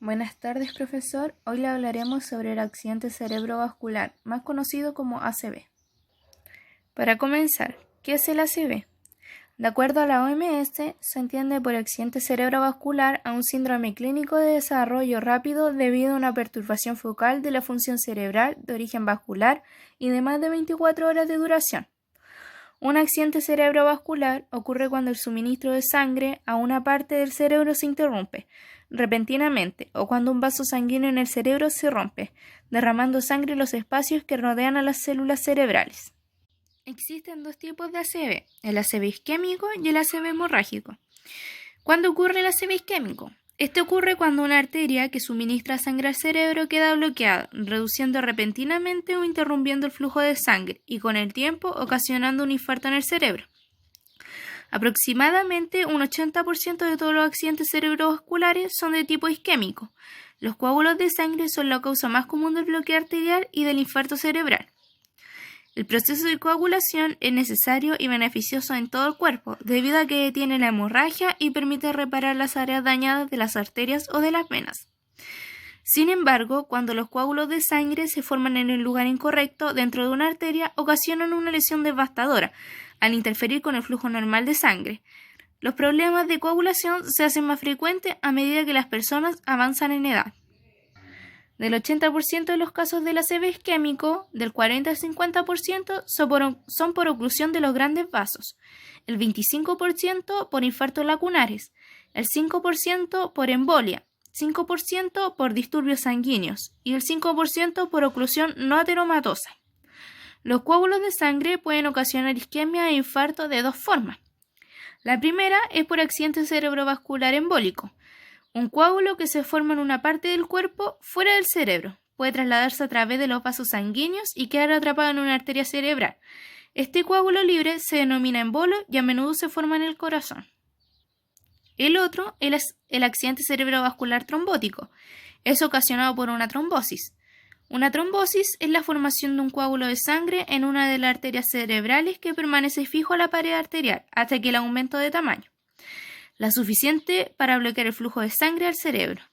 Buenas tardes, profesor. Hoy le hablaremos sobre el accidente cerebrovascular, más conocido como ACV. Para comenzar, ¿qué es el ACV? De acuerdo a la OMS, se entiende por accidente cerebrovascular a un síndrome clínico de desarrollo rápido debido a una perturbación focal de la función cerebral de origen vascular y de más de 24 horas de duración. Un accidente cerebrovascular ocurre cuando el suministro de sangre a una parte del cerebro se interrumpe repentinamente o cuando un vaso sanguíneo en el cerebro se rompe, derramando sangre en los espacios que rodean a las células cerebrales. Existen dos tipos de ACV, el ACV isquémico y el ACV hemorrágico. ¿Cuándo ocurre el ACV isquémico? Este ocurre cuando una arteria que suministra sangre al cerebro queda bloqueada, reduciendo repentinamente o interrumpiendo el flujo de sangre y con el tiempo ocasionando un infarto en el cerebro. Aproximadamente un 80% de todos los accidentes cerebrovasculares son de tipo isquémico. Los coágulos de sangre son la causa más común del bloqueo arterial y del infarto cerebral. El proceso de coagulación es necesario y beneficioso en todo el cuerpo, debido a que detiene la hemorragia y permite reparar las áreas dañadas de las arterias o de las venas. Sin embargo, cuando los coágulos de sangre se forman en el lugar incorrecto dentro de una arteria, ocasionan una lesión devastadora, al interferir con el flujo normal de sangre. Los problemas de coagulación se hacen más frecuentes a medida que las personas avanzan en edad. Del 80% de los casos del ACV isquémico, del 40 al 50% son por oclusión de los grandes vasos, el 25% por infartos lacunares, el 5% por embolia, 5% por disturbios sanguíneos y el 5% por oclusión no ateromatosa. Los coágulos de sangre pueden ocasionar isquemia e infarto de dos formas. La primera es por accidente cerebrovascular embólico. Un coágulo que se forma en una parte del cuerpo fuera del cerebro puede trasladarse a través de los vasos sanguíneos y quedar atrapado en una arteria cerebral. Este coágulo libre se denomina embolo y a menudo se forma en el corazón. El otro es el accidente cerebrovascular trombótico. Es ocasionado por una trombosis. Una trombosis es la formación de un coágulo de sangre en una de las arterias cerebrales que permanece fijo a la pared arterial hasta que el aumento de tamaño, la suficiente para bloquear el flujo de sangre al cerebro.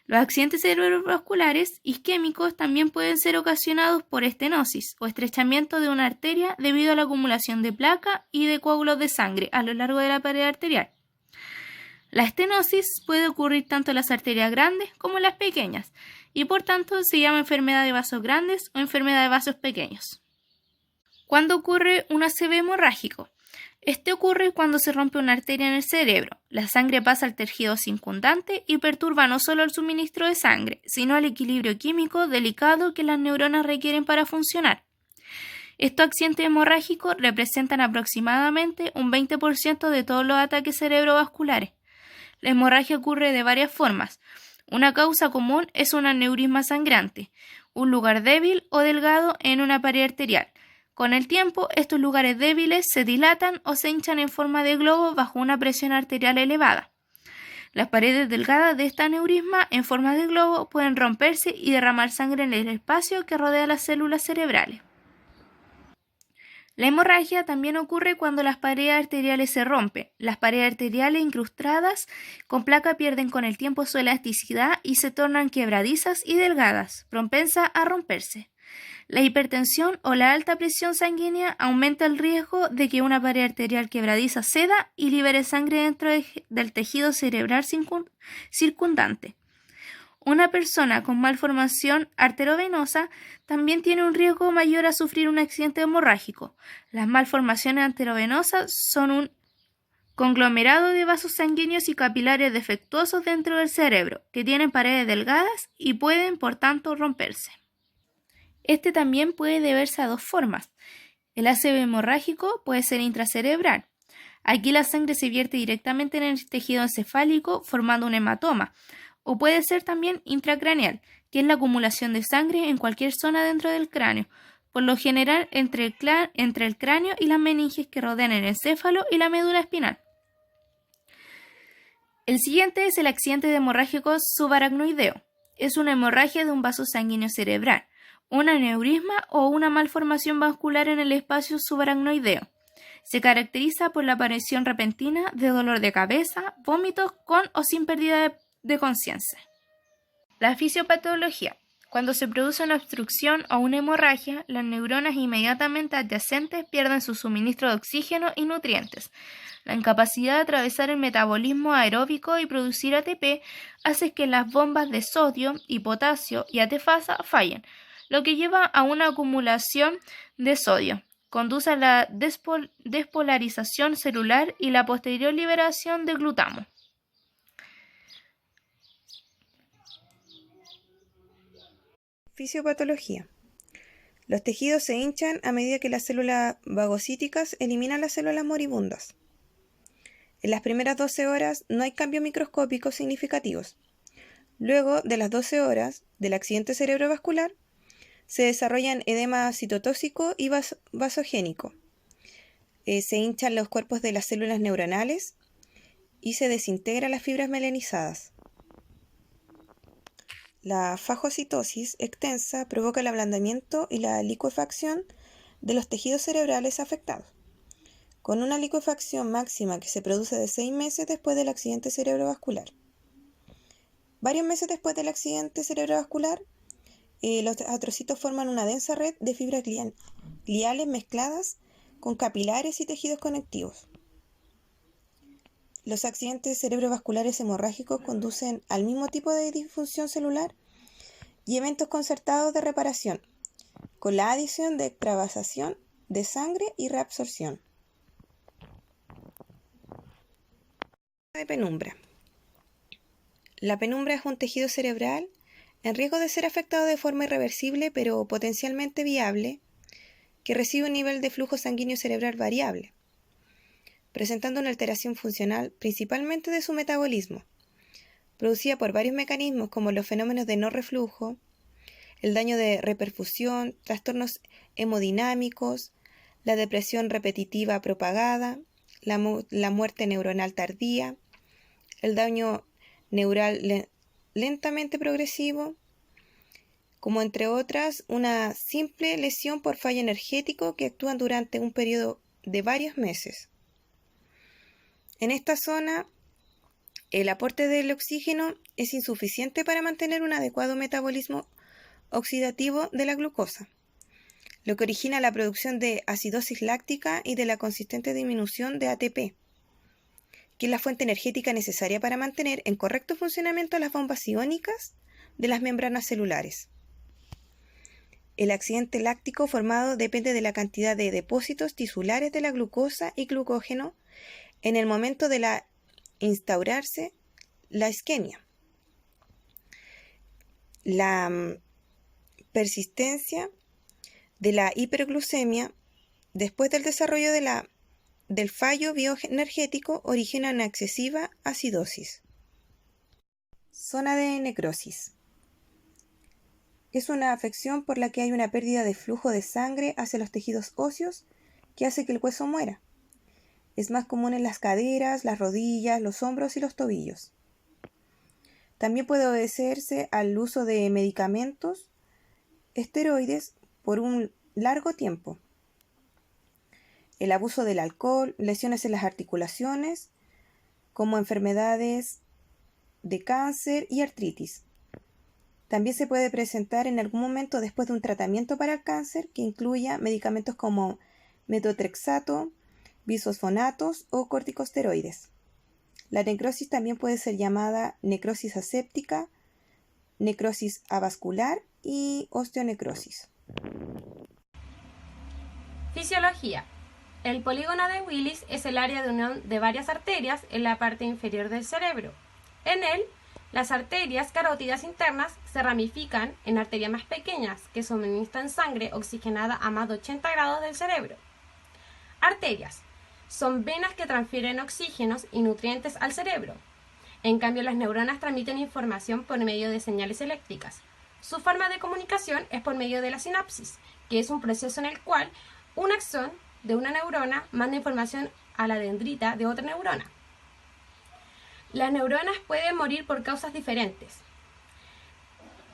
Los accidentes cerebrovasculares isquémicos también pueden ser ocasionados por estenosis o estrechamiento de una arteria debido a la acumulación de placa y de coágulos de sangre a lo largo de la pared arterial. La estenosis puede ocurrir tanto en las arterias grandes como en las pequeñas y por tanto se llama enfermedad de vasos grandes o enfermedad de vasos pequeños. ¿Cuándo ocurre un ACV hemorrágico? Este ocurre cuando se rompe una arteria en el cerebro. La sangre pasa al tejido circundante y perturba no solo el suministro de sangre, sino el equilibrio químico delicado que las neuronas requieren para funcionar. Estos accidentes hemorrágicos representan aproximadamente un 20% de todos los ataques cerebrovasculares. La hemorragia ocurre de varias formas. Una causa común es un aneurisma sangrante, un lugar débil o delgado en una pared arterial. Con el tiempo, estos lugares débiles se dilatan o se hinchan en forma de globo bajo una presión arterial elevada. Las paredes delgadas de este aneurisma en forma de globo pueden romperse y derramar sangre en el espacio que rodea las células cerebrales. La hemorragia también ocurre cuando las paredes arteriales se rompen. Las paredes arteriales incrustadas con placa pierden con el tiempo su elasticidad y se tornan quebradizas y delgadas, propensas a romperse. La hipertensión o la alta presión sanguínea aumenta el riesgo de que una pared arterial quebradiza ceda y libere sangre dentro del tejido cerebral circundante. Una persona con malformación arterovenosa también tiene un riesgo mayor a sufrir un accidente hemorrágico. Las malformaciones arterovenosas son un conglomerado de vasos sanguíneos y capilares defectuosos dentro del cerebro, que tienen paredes delgadas y pueden, por tanto, romperse. Este también puede deberse a dos formas. El ACV hemorrágico puede ser intracerebral. Aquí la sangre se vierte directamente en el tejido encefálico formando un hematoma. O puede ser también intracraneal, que es la acumulación de sangre en cualquier zona dentro del cráneo, por lo general entre el cráneo y las meninges que rodean el encéfalo y la médula espinal. El siguiente es el accidente hemorrágico subaracnoideo. Es una hemorragia de un vaso sanguíneo cerebral, un aneurisma o una malformación vascular en el espacio subaracnoideo. Se caracteriza por la aparición repentina de dolor de cabeza, vómitos con o sin pérdida de conciencia. La fisiopatología. Cuando se produce una obstrucción o una hemorragia, las neuronas inmediatamente adyacentes pierden su suministro de oxígeno y nutrientes. La incapacidad de atravesar el metabolismo aeróbico y producir ATP hace que las bombas de sodio y potasio y ATPasa fallen, lo que lleva a una acumulación de sodio. Conduce a la despolarización celular y la posterior liberación de glutamo. Fisiopatología. Los tejidos se hinchan a medida que las células fagocíticas eliminan las células moribundas. En las primeras 12 horas no hay cambios microscópicos significativos. Luego de las 12 horas del accidente cerebrovascular, se desarrollan edema citotóxico y vasogénico. Se hinchan los cuerpos de las células neuronales y se desintegran las fibras melanizadas. La fagocitosis extensa provoca el ablandamiento y la licuefacción de los tejidos cerebrales afectados, con una licuefacción máxima que se produce de 6 meses después del accidente cerebrovascular. Varios meses después del accidente cerebrovascular, los astrocitos forman una densa red de fibras gliales mezcladas con capilares y tejidos conectivos. Los accidentes cerebrovasculares hemorrágicos conducen al mismo tipo de disfunción celular y eventos concertados de reparación, con la adición de extravasación de sangre y reabsorción. De penumbra. La penumbra es un tejido cerebral en riesgo de ser afectado de forma irreversible pero potencialmente viable, que recibe un nivel de flujo sanguíneo cerebral variable, presentando una alteración funcional principalmente de su metabolismo, producida por varios mecanismos como los fenómenos de no reflujo, el daño de reperfusión, trastornos hemodinámicos, la depresión repetitiva propagada, la muerte neuronal tardía, el daño neural lentamente progresivo, como entre otras una simple lesión por fallo energético que actúan durante un periodo de varios meses. En esta zona, el aporte del oxígeno es insuficiente para mantener un adecuado metabolismo oxidativo de la glucosa, lo que origina la producción de acidosis láctica y de la consistente disminución de ATP, que es la fuente energética necesaria para mantener en correcto funcionamiento las bombas iónicas de las membranas celulares. El accidente láctico formado depende de la cantidad de depósitos tisulares de la glucosa y glucógeno en el momento de la instaurarse la isquemia. La persistencia de la hiperglucemia después del desarrollo del fallo bioenergético origina una excesiva acidosis. Zona de necrosis. Es una afección por la que hay una pérdida de flujo de sangre hacia los tejidos óseos que hace que el hueso muera. Es más común en las caderas, las rodillas, los hombros y los tobillos. También puede obedecerse al uso de medicamentos, esteroides, por un largo tiempo. El abuso del alcohol, lesiones en las articulaciones, como enfermedades de cáncer y artritis. También se puede presentar en algún momento después de un tratamiento para el cáncer que incluya medicamentos como metotrexato, bisfosfonatos o corticosteroides. La necrosis también puede ser llamada necrosis aséptica, necrosis avascular y osteonecrosis. Fisiología. El polígono de Willis es el área de unión de varias arterias en la parte inferior del cerebro. En él, las arterias carótidas internas se ramifican en arterias más pequeñas que suministran sangre oxigenada a más de 80 grados del cerebro. Arterias son venas que transfieren oxígenos y nutrientes al cerebro. En cambio, las neuronas transmiten información por medio de señales eléctricas. Su forma de comunicación es por medio de la sinapsis, que es un proceso en el cual un axón de una neurona manda información a la dendrita de otra neurona. Las neuronas pueden morir por causas diferentes.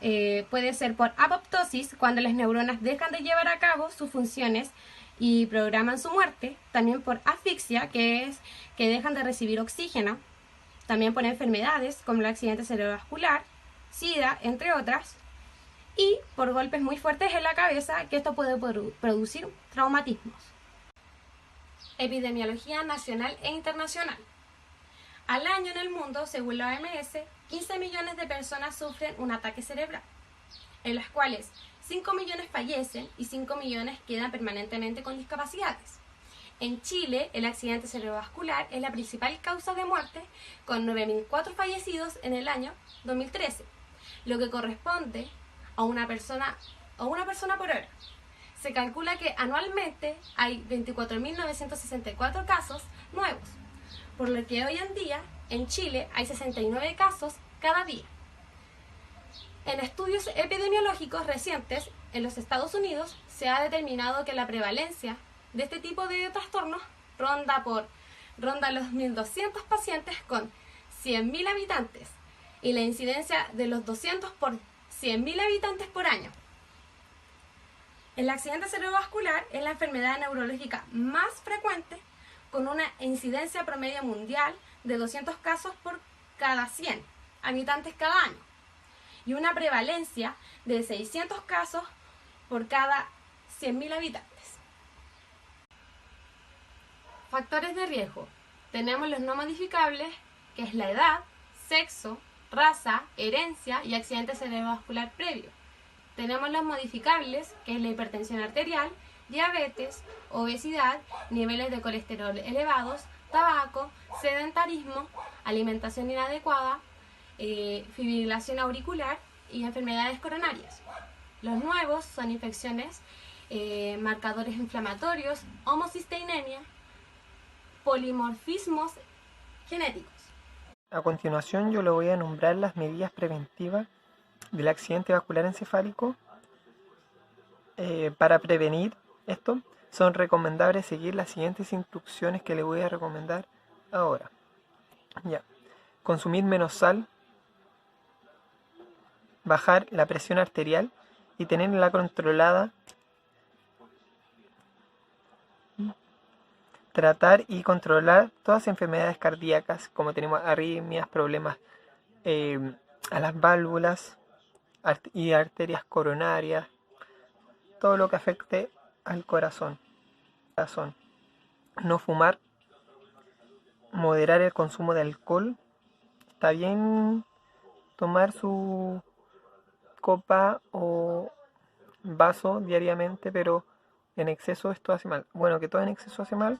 Puede ser por apoptosis, cuando las neuronas dejan de llevar a cabo sus funciones y programan su muerte. También por asfixia, que es que dejan de recibir oxígeno. También por enfermedades como el accidente cerebrovascular. SIDA, entre otras, y por golpes muy fuertes en la cabeza, que esto puede producir traumatismos. Epidemiología nacional e internacional. Al año en el mundo, según la OMS, 15 millones de personas sufren un ataque cerebral, en las cuales 5 millones fallecen y 5 millones quedan permanentemente con discapacidades. En Chile, el accidente cerebrovascular es la principal causa de muerte, con 9.004 fallecidos en el año 2013, lo que corresponde a una persona por hora. Se calcula que anualmente hay 24.964 casos nuevos, por lo que hoy en día en Chile hay 69 casos cada día. En estudios epidemiológicos recientes en los Estados Unidos se ha determinado que la prevalencia de este tipo de trastornos ronda los 1.200 pacientes con 100.000 habitantes y la incidencia de los 200 por 100.000 habitantes por año. El accidente cerebrovascular es la enfermedad neurológica más frecuente, con una incidencia promedio mundial de 200 casos por cada 100 habitantes cada año y una prevalencia de 600 casos por cada 100.000 habitantes. Factores de riesgo. Tenemos los no modificables, que es la edad, sexo, raza, herencia y accidente cerebrovascular previo. Tenemos los modificables, que es la hipertensión arterial, diabetes, obesidad, niveles de colesterol elevados, tabaco, sedentarismo, alimentación inadecuada, fibrilación auricular y enfermedades coronarias. Los nuevos son infecciones, marcadores inflamatorios, homocisteinemia, polimorfismos genéticos. A continuación yo le voy a nombrar las medidas preventivas del accidente vascular encefálico. Para prevenir esto, son recomendables seguir las siguientes instrucciones que le voy a recomendar ahora. Consumir menos sal, bajar la presión arterial y tenerla controlada, tratar y controlar todas las enfermedades cardíacas, como tenemos arritmias, problemas a las válvulas y arterias coronarias, todo lo que afecte al corazón. No fumar, moderar el consumo de alcohol. Está bien tomar su copa o vaso diariamente, pero en exceso esto hace mal. Bueno, que todo en exceso hace mal.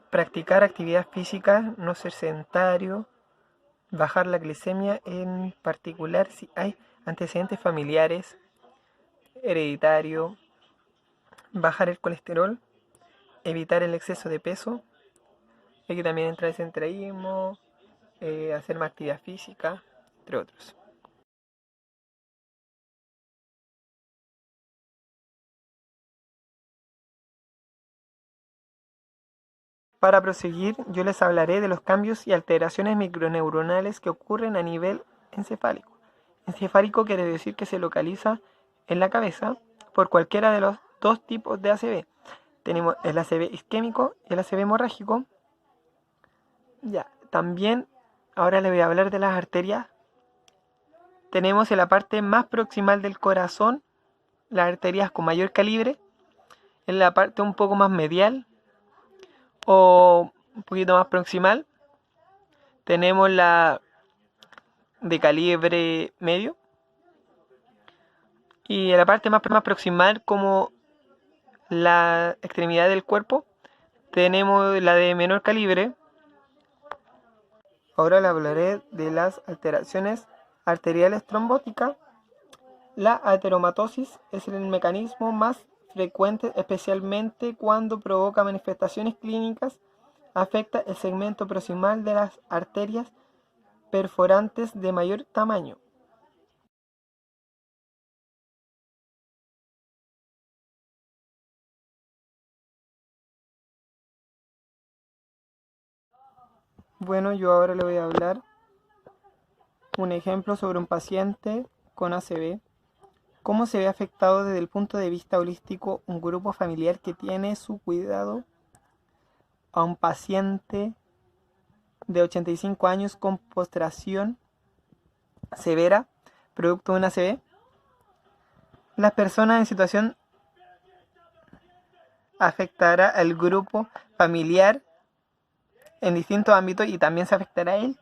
Practicar actividad física, no ser sedentario. Bajar la glicemia, en particular si hay antecedentes familiares, hereditario. Bajar el colesterol, evitar el exceso de peso. Hay que también entrar el sedentarismo, hacer más actividad física, entre otros. Para proseguir, yo les hablaré de los cambios y alteraciones microneuronales que ocurren a nivel encefálico. Encefálico quiere decir que se localiza en la cabeza por cualquiera de los dos tipos de ACV. Tenemos el ACV isquémico y el ACV hemorrágico. También ahora les voy a hablar de las arterias. Tenemos en la parte más proximal del corazón las arterias con mayor calibre, en la parte un poco más medial o un poquito más proximal tenemos la de calibre medio, y en la parte más proximal, como la extremidad del cuerpo, tenemos la de menor calibre. Ahora le hablaré de las alteraciones arteriales trombóticas. La ateromatosis es el mecanismo más frecuente, especialmente cuando provoca manifestaciones clínicas. Afecta el segmento proximal de las arterias perforantes de mayor tamaño. Bueno, yo ahora le voy a hablar un ejemplo sobre un paciente con ACV. ¿Cómo se ve afectado desde el punto de vista holístico un grupo familiar que tiene su cuidado a un paciente de 85 años con postración severa, producto de una ACV. Las personas en situación afectará al grupo familiar en distintos ámbitos y también se afectará a él,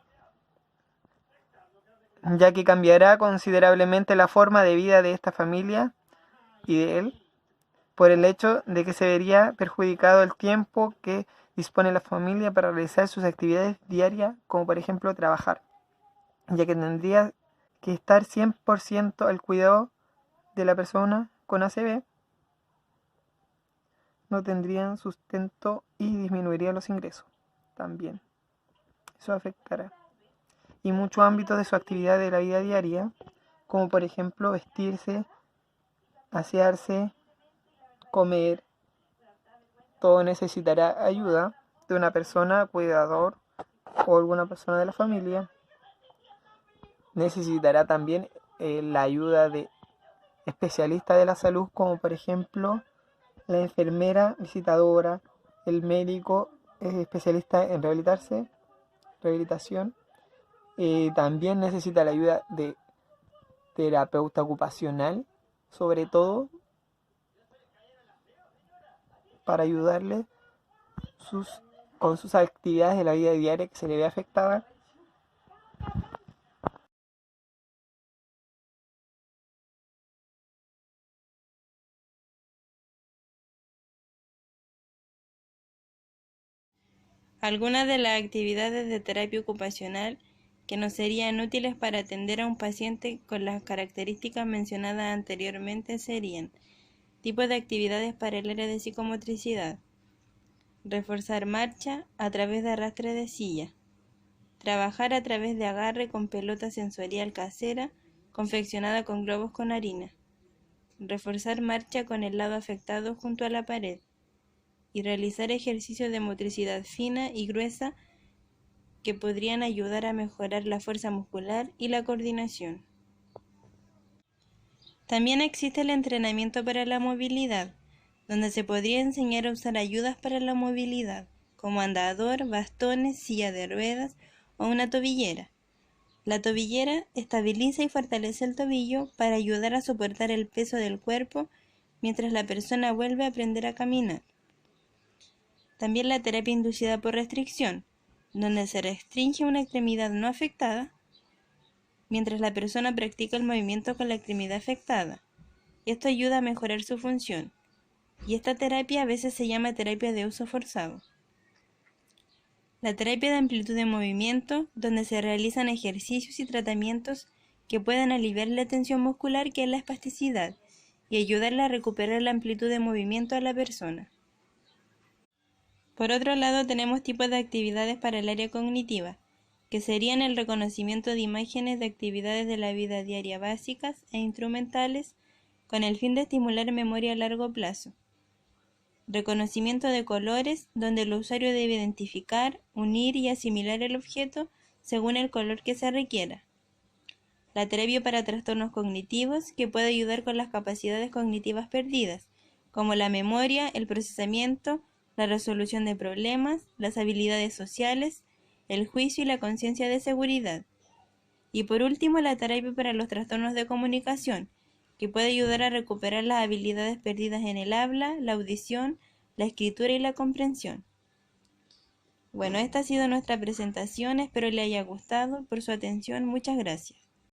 ya que cambiará considerablemente la forma de vida de esta familia y de él, por el hecho de que se vería perjudicado el tiempo que dispone la familia para realizar sus actividades diarias, como por ejemplo trabajar, ya que tendría que estar 100% al cuidado de la persona con ACV, no tendrían sustento y disminuiría los ingresos también. Eso afectará. Y muchos ámbitos de su actividad de la vida diaria, como por ejemplo vestirse, asearse, comer, todo necesitará ayuda de una persona, cuidador o alguna persona de la familia. Necesitará también la ayuda de especialistas de la salud, como por ejemplo la enfermera visitadora, el médico especialista en rehabilitación. También necesita la ayuda de terapeuta ocupacional, sobre todo para ayudarle con sus actividades de la vida diaria que se le ve afectada. Algunas de las actividades de terapia ocupacional que nos serían útiles para atender a un paciente con las características mencionadas anteriormente serían: tipos de actividades para el área de psicomotricidad, reforzar marcha a través de arrastre de silla, trabajar a través de agarre con pelota sensorial casera confeccionada con globos con harina, reforzar marcha con el lado afectado junto a la pared, y realizar ejercicios de motricidad fina y gruesa que podrían ayudar a mejorar la fuerza muscular y la coordinación. También existe el entrenamiento para la movilidad, donde se podría enseñar a usar ayudas para la movilidad, como andador, bastones, silla de ruedas o una tobillera. La tobillera estabiliza y fortalece el tobillo para ayudar a soportar el peso del cuerpo mientras la persona vuelve a aprender a caminar. También la terapia inducida por restricción, donde se restringe una extremidad no afectada mientras la persona practica el movimiento con la extremidad afectada. Esto ayuda a mejorar su función, y esta terapia a veces se llama terapia de uso forzado. La terapia de amplitud de movimiento, donde se realizan ejercicios y tratamientos que puedan aliviar la tensión muscular, que es la espasticidad, y ayudarle a recuperar la amplitud de movimiento a la persona. Por otro lado, tenemos tipos de actividades para el área cognitiva, que serían el reconocimiento de imágenes de actividades de la vida diaria básicas e instrumentales con el fin de estimular memoria a largo plazo. Reconocimiento de colores, donde el usuario debe identificar, unir y asimilar el objeto según el color que se requiera. La terapia para trastornos cognitivos, que puede ayudar con las capacidades cognitivas perdidas, como la memoria, el procesamiento, la resolución de problemas, las habilidades sociales, el juicio y la conciencia de seguridad. Y por último, la terapia para los trastornos de comunicación, que puede ayudar a recuperar las habilidades perdidas en el habla, la audición, la escritura y la comprensión. Bueno, esta ha sido nuestra presentación, espero le haya gustado. Por su atención, muchas gracias.